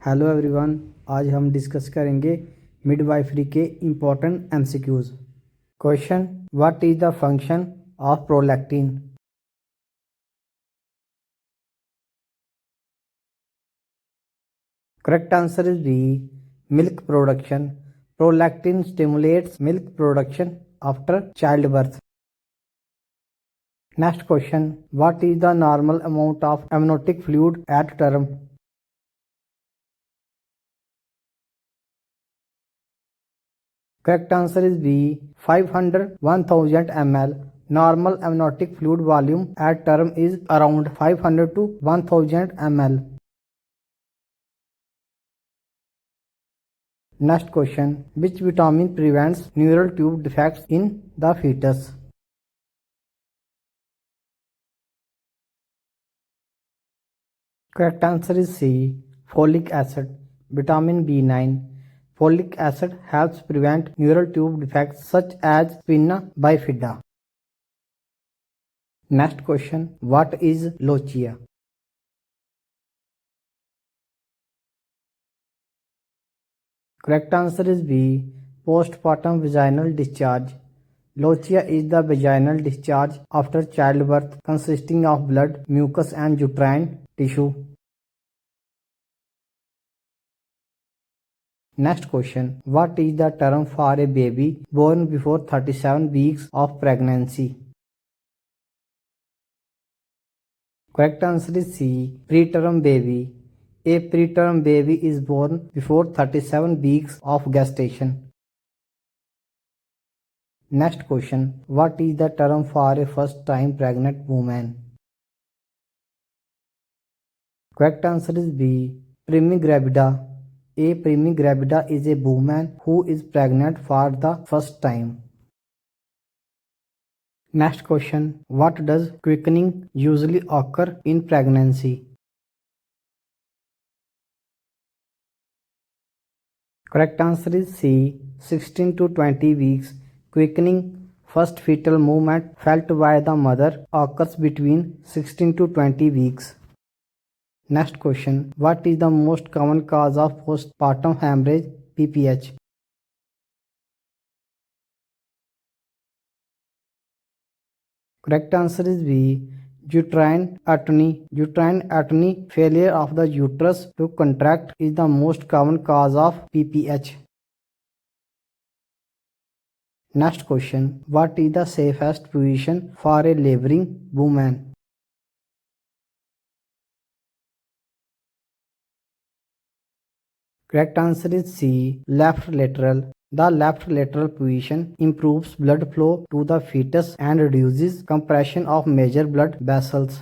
Hello everyone. आज हम discuss करेंगे मिडवाइफरी के important MCQs. Question, what is the function of prolactin? Correct answer is B, milk production. Prolactin stimulates milk production after child birth. Next question, what is the normal amount of amniotic fluid at term? Correct answer is B, 500-1000 ml. Normal amniotic fluid volume at term is around 500 to 1000 ml. Next question, which vitamin prevents neural tube defects in the fetus? Correct answer is C, folic acid. Vitamin B9. Folic acid helps prevent neural tube defects such as spina bifida. Next question, what is lochia? Correct answer is B, postpartum vaginal discharge. Lochia is the vaginal discharge after childbirth consisting of blood, mucus and uterine tissue. Next question, what is the term for a baby born before 37 weeks of pregnancy? Correct answer is C, preterm baby. A preterm baby is born before 37 weeks of gestation. Next question, what is the term for a first time pregnant woman? Correct answer is B, primigravida. A primigravida is a woman who is pregnant for the first time. Next question, what does quickening usually occur in pregnancy? Correct answer is C, 16 to 20 weeks. Quickening, first fetal movement felt by the mother, occurs between 16 to 20 weeks. Next question, what is the most common cause of postpartum hemorrhage (PPH)? Correct answer is B, uterine atony. Uterine atony, failure of the uterus to contract, is the most common cause of PPH. Next question, what is the safest position for a laboring woman? Correct answer is C, left lateral. The left lateral position improves blood flow to the fetus and reduces compression of major blood vessels.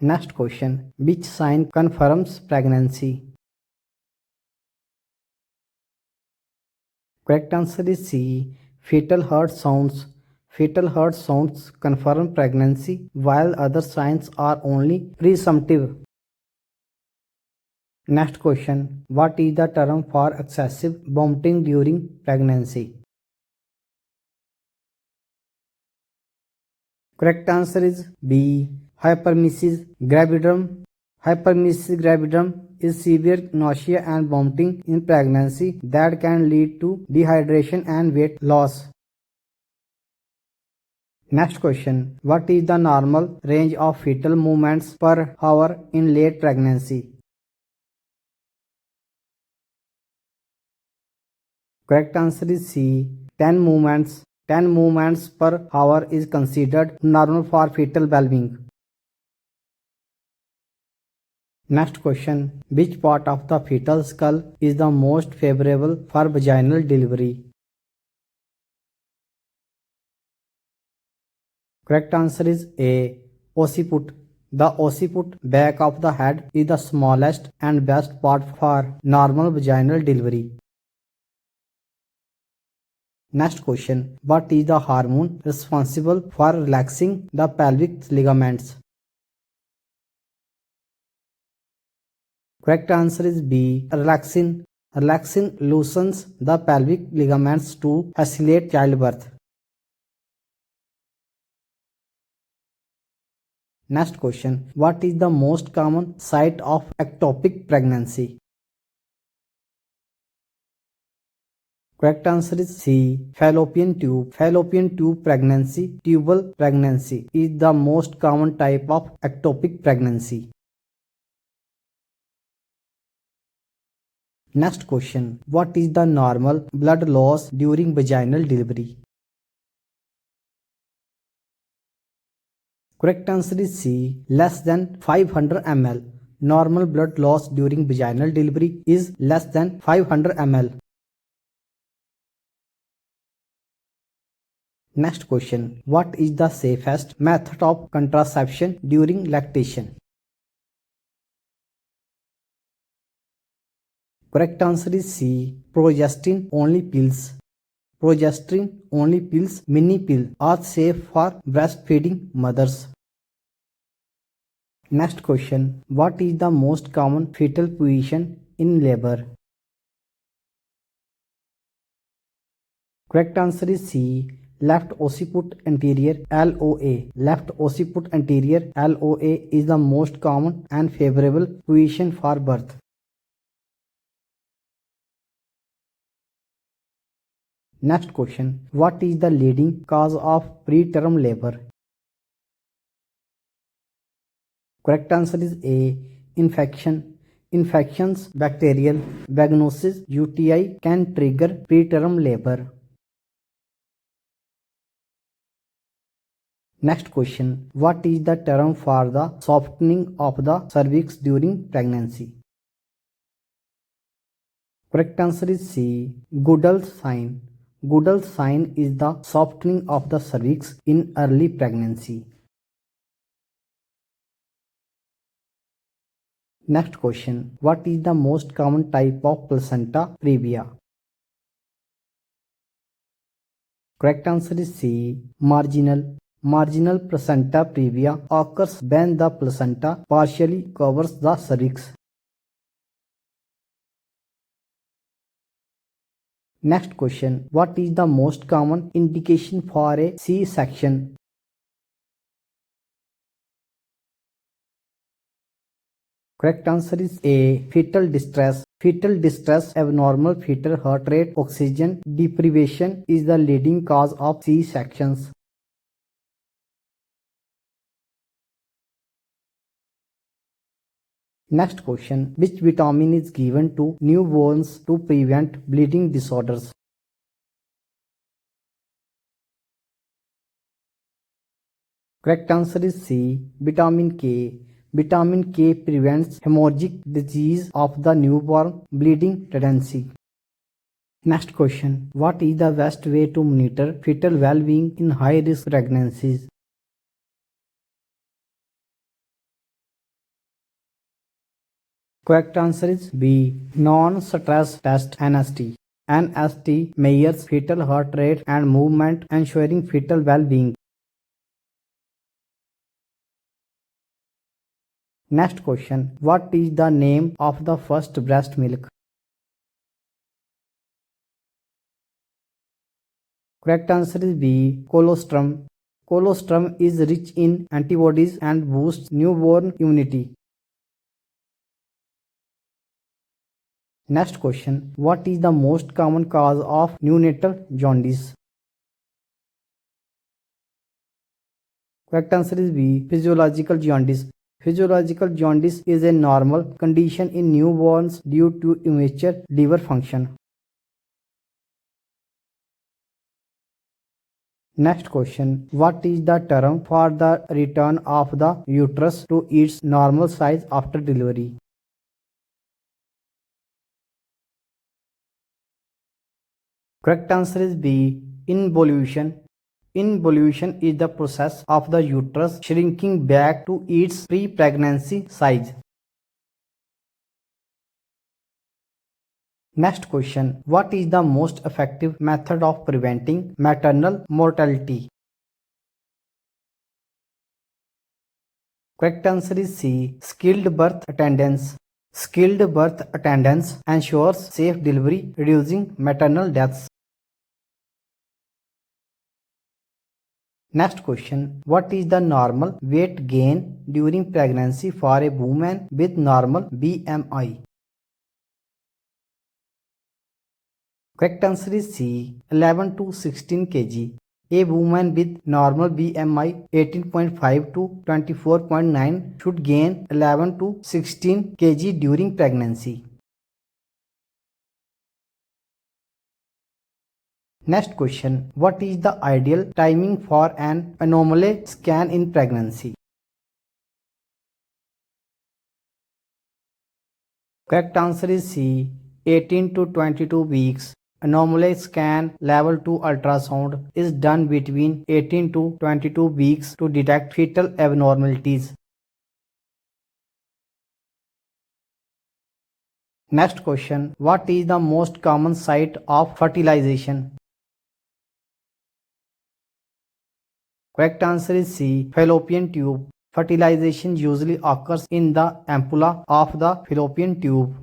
Next question, which sign confirms pregnancy? Correct answer is C, fetal heart sounds. Fetal heart sounds confirm pregnancy while other signs are only presumptive. Next question, what is the term for excessive vomiting during pregnancy? Correct answer is B, hyperemesis gravidum. Hyperemesis gravidum is severe nausea and vomiting in pregnancy that can lead to dehydration and weight loss. Next question, what is the normal range of fetal movements per hour in late pregnancy? Correct answer is C, 10 movements. 10 movements per hour is considered normal for fetal well-being. Next question, which part of the fetal skull is the most favorable for vaginal delivery? Correct answer is A, occiput. The occiput back of the head is the smallest and best part for normal vaginal delivery. Next question, what is the hormone responsible for relaxing the pelvic ligaments? Correct answer is B, relaxin. Relaxin loosens the pelvic ligaments to facilitate childbirth. Next question. What is the most common site of ectopic pregnancy? Correct answer is C. Fallopian tube. Fallopian tube pregnancy, tubal pregnancy is the most common type of ectopic pregnancy. Next question. What is the normal blood loss during vaginal delivery? Correct answer is C. Less than 500 ml. Normal blood loss during vaginal delivery is less than 500 ml. Next question. What is the safest method of contraception during lactation? Correct answer is C. Progestin only pills. Progesterone only pills, mini pill are safe for breastfeeding mothers. Next question. What is the most common fetal position in labor? Correct answer is C. Left occiput anterior LOA. Left occiput anterior LOA is the most common and favorable position for birth. Next question. What is the leading cause of preterm labor? Correct answer is A. Infection. Infections, bacterial, vaginosis, UTI can trigger preterm labor. Next question. What is the term for the softening of the cervix during pregnancy? Correct answer is C. Goodell's sign. Goodell's sign is the softening of the cervix in early pregnancy. Next question. What is the most common type of placenta previa? Correct answer is C. Marginal. Marginal placenta previa occurs when the placenta partially covers the cervix. Next question. What is the most common indication for a C-section? Correct answer is A. Fetal distress. Fetal distress, abnormal fetal heart rate, oxygen deprivation is the leading cause of C-sections. Next question. Which vitamin is given to newborns to prevent bleeding disorders? Correct answer is C. Vitamin K. Vitamin K prevents hemorrhagic disease of the newborn bleeding tendency. Next question. What is the best way to monitor fetal well-being in high-risk pregnancies? Correct answer is B. Non-stress test NST. NST measures fetal heart rate and movement, ensuring fetal well-being. Next question. What is the name of the first breast milk? Correct answer is B. Colostrum. Colostrum is rich in antibodies and boosts newborn immunity. Next question. What is the most common cause of neonatal jaundice? Correct answer is B. Physiological jaundice. Physiological jaundice is a normal condition in newborns due to immature liver function. Next question. What is the term for the return of the uterus to its normal size after delivery? Correct answer is B. Involution. Involution is the process of the uterus shrinking back to its pre-pregnancy size. Next question. What is the most effective method of preventing maternal mortality? Correct answer is C. Skilled birth attendance. Skilled birth attendance ensures safe delivery, reducing maternal deaths. Next question. What is the normal weight gain during pregnancy for a woman with normal BMI? Correct answer is C. 11 to 16 kg. A woman with normal BMI 18.5 to 24.9 should gain 11 to 16 kg during pregnancy. Next question. What is the ideal timing for an anomaly scan in pregnancy? Correct answer is C. 18 to 22 weeks. Anomaly scan level 2 ultrasound is done between 18 to 22 weeks to detect fetal abnormalities. Next question. What is the most common site of fertilization? Correct answer is C. Fallopian tube. Fertilization usually occurs in the ampulla of the fallopian tube.